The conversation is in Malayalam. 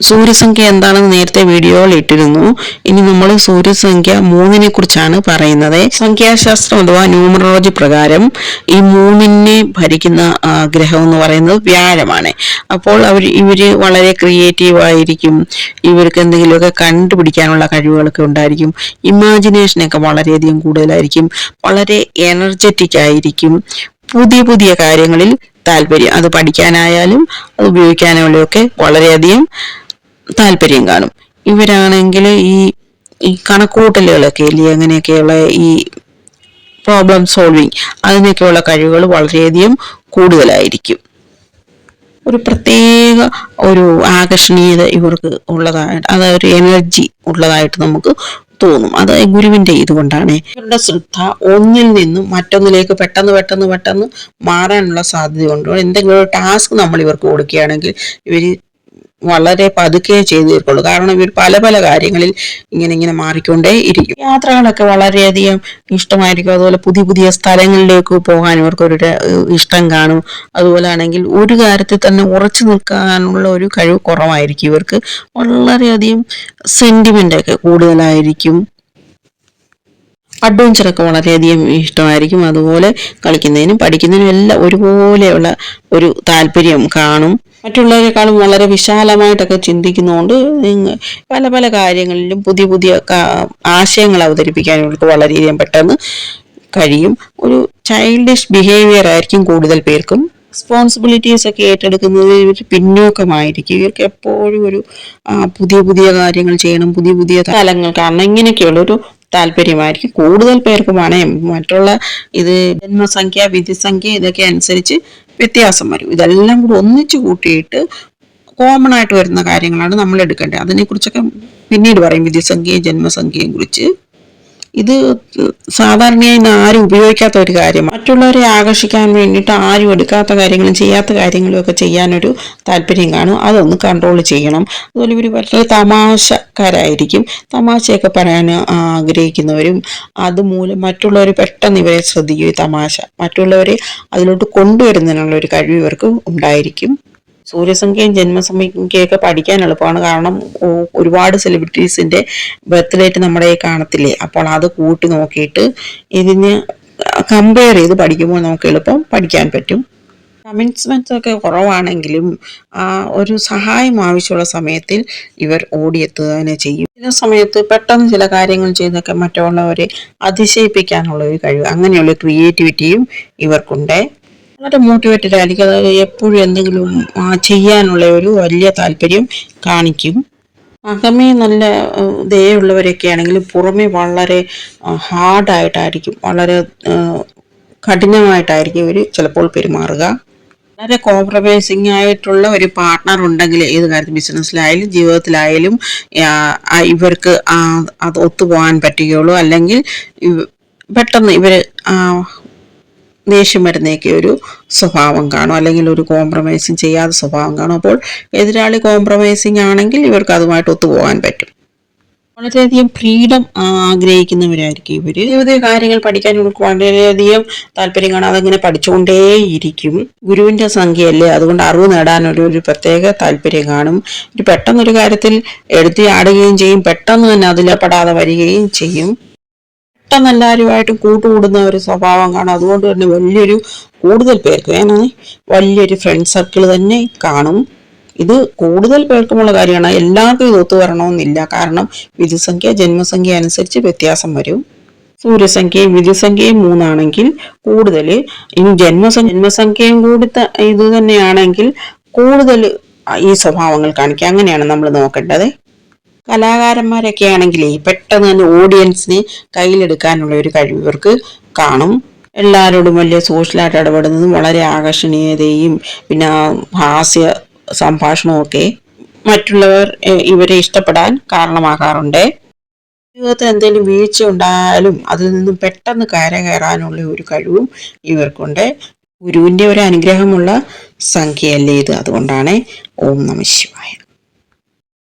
സൂര്യസംഖ്യ എന്താണെന്ന് നേരത്തെ വീഡിയോയിൽ ഇട്ടിരുന്നു. ഇനി നമ്മൾ സൂര്യസംഖ്യ 3 കുറിച്ചാണ് പറയുന്നത്. സംഖ്യാശാസ്ത്രം അഥവാ ന്യൂമറോളജി പ്രകാരം ഈ 3 ഭരിക്കുന്ന ഗ്രഹം എന്ന് പറയുന്നത് വ്യാഴമാണ്. അപ്പോൾ ഇവര് വളരെ ക്രിയേറ്റീവ് ആയിരിക്കും. ഇവർക്ക് എന്തെങ്കിലുമൊക്കെ കണ്ടുപിടിക്കാനുള്ള കഴിവുകളൊക്കെ ഉണ്ടായിരിക്കും. ഇമാജിനേഷനൊക്കെ വളരെയധികം കൂടുതലായിരിക്കും. വളരെ എനർജറ്റിക് ആയിരിക്കും. പുതിയ പുതിയ കാര്യങ്ങളിൽ താല്പര്യം, അത് പഠിക്കാനായാലും അത് ഉപയോഗിക്കാനായാലും ഒക്കെ വളരെയധികം താല്പര്യം കാണും. ഇവരാണെങ്കിൽ ഈ കണക്കൂട്ടലുകളൊക്കെ ഇല്ലേ, അങ്ങനെയൊക്കെയുള്ള ഈ പ്രോബ്ലം സോൾവിങ് അതിനൊക്കെയുള്ള കഴിവുകൾ വളരെയധികം കൂടുതലായിരിക്കും. ഒരു പ്രത്യേക ഒരു ആകർഷണീയത ഇവർക്ക് ഉള്ളതായിട്ട്, അതൊരു എനർജി ഉള്ളതായിട്ട് നമുക്ക് തോന്നും. അത് ഗുരുവിന്റെ ഇതുകൊണ്ടാണ്. ഇവരുടെ ശ്രദ്ധ ഒന്നിൽ നിന്നും മറ്റൊന്നിലേക്ക് പെട്ടെന്ന് മാറാനുള്ള സാധ്യതയുണ്ട്. എന്തെങ്കിലും ഒരു ടാസ്ക് നമ്മൾ ഇവർക്ക് കൊടുക്കുകയാണെങ്കിൽ ഇവർ വളരെ പതുക്കെ ചെയ്തു തീർക്കുള്ളൂ. കാരണം ഇവർ പല പല കാര്യങ്ങളിൽ ഇങ്ങനെ മാറിക്കൊണ്ടേ ഇരിക്കും. യാത്രകളൊക്കെ വളരെയധികം ഇഷ്ടമായിരിക്കും. അതുപോലെ പുതിയ പുതിയ സ്ഥലങ്ങളിലേക്ക് പോകാൻ ഇവർക്കൊരു ഇഷ്ടം കാണും. അതുപോലെ ആണെങ്കിൽ ഒരു കാര്യത്തിൽ തന്നെ ഉറച്ചു നിൽക്കാനുള്ള ഒരു കഴിവ് കുറവായിരിക്കും ഇവർക്ക്. വളരെയധികം സെന്റിമെന്റ് ഒക്കെ കൂടുതലായിരിക്കും. അഡ്വഞ്ചറൊക്കെ വളരെയധികം ഇഷ്ടമായിരിക്കും. അതുപോലെ കളിക്കുന്നതിനും പഠിക്കുന്നതിനും എല്ലാം ഒരുപോലെയുള്ള ഒരു താല്പര്യം കാണും. മറ്റുള്ളവരെക്കാളും വളരെ വിശാലമായിട്ടൊക്കെ ചിന്തിക്കുന്നതുകൊണ്ട് പല പല കാര്യങ്ങളിലും പുതിയ പുതിയ ആശയങ്ങൾ അവതരിപ്പിക്കാൻ ഇവർക്ക് വളരെയധികം പെട്ടെന്ന് കഴിയും. ഒരു ചൈൽഡിഷ് ബിഹേവിയർ ആയിരിക്കും കൂടുതൽ പേർക്കും. റെസ്പോൺസിബിലിറ്റീസ് ഒക്കെ ഏറ്റെടുക്കുന്നതിൽ ഇവർ പിന്നോക്കമായിരിക്കും. ഇവർക്ക് എപ്പോഴും ഒരു പുതിയ പുതിയ കാര്യങ്ങൾ ചെയ്യണം, പുതിയ പുതിയ സ്ഥലങ്ങൾ കാണണം, ഇങ്ങനെയൊക്കെയുള്ളൊരു താല്പര്യമായിരിക്കും കൂടുതൽ പേർക്കുമാണ്. മറ്റുള്ള ഇത് ജന്മസംഖ്യ, വിധിസംഖ്യ ഇതൊക്കെ അനുസരിച്ച് വ്യത്യാസം വരും. ഇതെല്ലാം കൂടി ഒന്നിച്ചു കൂട്ടിയിട്ട് കോമൺ ആയിട്ട് വരുന്ന കാര്യങ്ങളാണ് നമ്മൾ എടുക്കേണ്ടത്. അതിനെക്കുറിച്ചൊക്കെ പിന്നീട് പറയും, വിധിസംഖ്യയും ജന്മസംഖ്യയും കുറിച്ച്. ഇത് സാധാരണയായി ആരും ഉപയോഗിക്കാത്ത ഒരു കാര്യം. മറ്റുള്ളവരെ ആകർഷിക്കാൻ വേണ്ടിയിട്ട് ആരും എടുക്കാത്ത കാര്യങ്ങളും ചെയ്യാത്ത കാര്യങ്ങളും ഒക്കെ ചെയ്യാനൊരു താല്പര്യം കാണും. അതൊന്ന് കൺട്രോൾ ചെയ്യണം. അതുപോലെ ഇവർ വളരെ തമാശക്കാരായിരിക്കും. തമാശയൊക്കെ പറയാൻ ആഗ്രഹിക്കുന്നവരും അതുമൂലം മറ്റുള്ളവർ പെട്ടെന്ന് ഇവരെ ശ്രദ്ധിക്കും. ഈ തമാശ മറ്റുള്ളവരെ അതിലോട്ട് കൊണ്ടുവരുന്നതിനുള്ള ഒരു കഴിവ് ഇവർക്ക് ഉണ്ടായിരിക്കും. സൂര്യസംഖ്യയും ജന്മസംഖ്യയൊക്കെ പഠിക്കാൻ എളുപ്പമാണ്. കാരണം ഒരുപാട് സെലിബ്രിറ്റീസിന്റെ ബർത്ത്ഡേറ്റ് നമ്മുടെ കാണത്തില്ലേ. അപ്പോൾ അത് കൂട്ടി നോക്കിയിട്ട് ഇതിന് കമ്പയർ ചെയ്ത് പഠിക്കുമ്പോൾ നമുക്ക് എളുപ്പം പഠിക്കാൻ പറ്റും. കമ്മിറ്റ്മെന്റ്സ് ഒക്കെ കുറവാണെങ്കിലും ഒരു സഹായം ആവശ്യമുള്ള സമയത്തിൽ ഇവർ ഓടിയെത്തുക തന്നെ ചെയ്യും. ചില സമയത്ത് പെട്ടെന്ന് ചില കാര്യങ്ങൾ ചെയ്തൊക്കെ മറ്റുള്ളവരെ അതിശയിപ്പിക്കാനുള്ള ഒരു കഴിവ്, അങ്ങനെയുള്ള ക്രിയേറ്റിവിറ്റിയും ഇവർക്കുണ്ട്. വളരെ മോട്ടിവേറ്റഡ് ആയിരിക്കും. അതായത് എപ്പോഴും എന്തെങ്കിലും ചെയ്യാനുള്ള ഒരു വലിയ താല്പര്യം കാണിക്കും. അകമേ നല്ല ദയുള്ളവരൊക്കെ ആണെങ്കിലും പുറമേ വളരെ ഹാർഡായിട്ടായിരിക്കും, വളരെ കഠിനമായിട്ടായിരിക്കും ഇവർ ചിലപ്പോൾ പെരുമാറുക. വളരെ കോംപ്രമൈസിങ് ആയിട്ടുള്ള ഒരു പാർട്ട്ണർ ഉണ്ടെങ്കിൽ ഏത് കാര്യത്തിൽ, ബിസിനസ്സിലായാലും ജീവിതത്തിലായാലും ഇവർക്ക് അത് ഒത്തുപോകാൻ പറ്റുകയുള്ളൂ. അല്ലെങ്കിൽ പെട്ടെന്ന് ഇവർ ദേഷ്യം വരുന്നേക്ക് ഒരു സ്വഭാവം കാണും, അല്ലെങ്കിൽ ഒരു കോംപ്രമൈസിങ് ചെയ്യാത്ത സ്വഭാവം കാണും. അപ്പോൾ എതിരാളി കോംപ്രമൈസിങ് ആണെങ്കിൽ ഇവർക്ക് അതുമായിട്ട് ഒത്തുപോകാൻ പറ്റും. വളരെയധികം ഫ്രീഡം ആഗ്രഹിക്കുന്നവരായിരിക്കും ഇവർ. പുതിയ കാര്യങ്ങൾ പഠിക്കാൻ ഇവർക്ക് വളരെയധികം താല്പര്യം കാണും. അതങ്ങനെ പഠിച്ചുകൊണ്ടേയിരിക്കും. ഗുരുവിന്റെ സംഖ്യയല്ലേ, അതുകൊണ്ട് അറിവ് നേടാനൊരു പ്രത്യേക താല്പര്യം കാണും. ഒരു പെട്ടെന്നൊരു കാര്യത്തിൽ എടുത്തിയാടുകയും ചെയ്യും, പെട്ടെന്ന് തന്നെ അതിലെപ്പെടാതെ വരികയും ചെയ്യും. പെട്ടെന്ന് എല്ലാവരുമായിട്ടും കൂട്ടുകൂടുന്ന ഒരു സ്വഭാവം കാണും. അതുകൊണ്ട് തന്നെ കൂടുതൽ പേർക്ക് വലിയൊരു ഫ്രണ്ട് സർക്കിൾ തന്നെ കാണും. ഇത് കൂടുതൽ പേർക്കുമുള്ള കാര്യമാണ്. എല്ലാവർക്കും ഇത് ഒത്തു വരണമെന്നില്ല. കാരണം വിധിസംഖ്യ ജന്മസംഖ്യ അനുസരിച്ച് വ്യത്യാസം വരും. സൂര്യസംഖ്യയും വിധിസംഖ്യയും 3 ആണെങ്കിൽ കൂടുതൽ, ഇനി ജന്മസംഖ്യയും കൂടി ഇത് തന്നെയാണെങ്കിൽ കൂടുതൽ ഈ സ്വഭാവങ്ങൾ കാണിക്കുക. അങ്ങനെയാണ് നമ്മൾ നോക്കേണ്ടത്. കലാകാരന്മാരൊക്കെ ആണെങ്കിലേ പെട്ടെന്ന് തന്നെ ഓഡിയൻസിനെ കയ്യിലെടുക്കാനുള്ള ഒരു കഴിവ് ഇവർക്ക് കാണും. എല്ലാവരോടും വലിയ സോഷ്യലായിട്ട് ഇടപെടുന്നതും വളരെ ആകർഷണീയതയും പിന്നെ ഹാസ്യ സംഭാഷണവും ഒക്കെ മറ്റുള്ളവർ ഇവരെ ഇഷ്ടപ്പെടാൻ കാരണമാകാറുണ്ട്. ജീവിതത്തിൽ എന്തെങ്കിലും വീഴ്ച ഉണ്ടായാലും അതിൽ നിന്നും പെട്ടെന്ന് കയറാനുള്ള ഒരു കഴിവും ഇവർക്കുണ്ട്. ഗുരുവിന്റെ ഒരു അനുഗ്രഹമുള്ള സംഖ്യയല്ലേ ഇത്, അതുകൊണ്ടാണ്. ഓം നമഃ ശിവായ.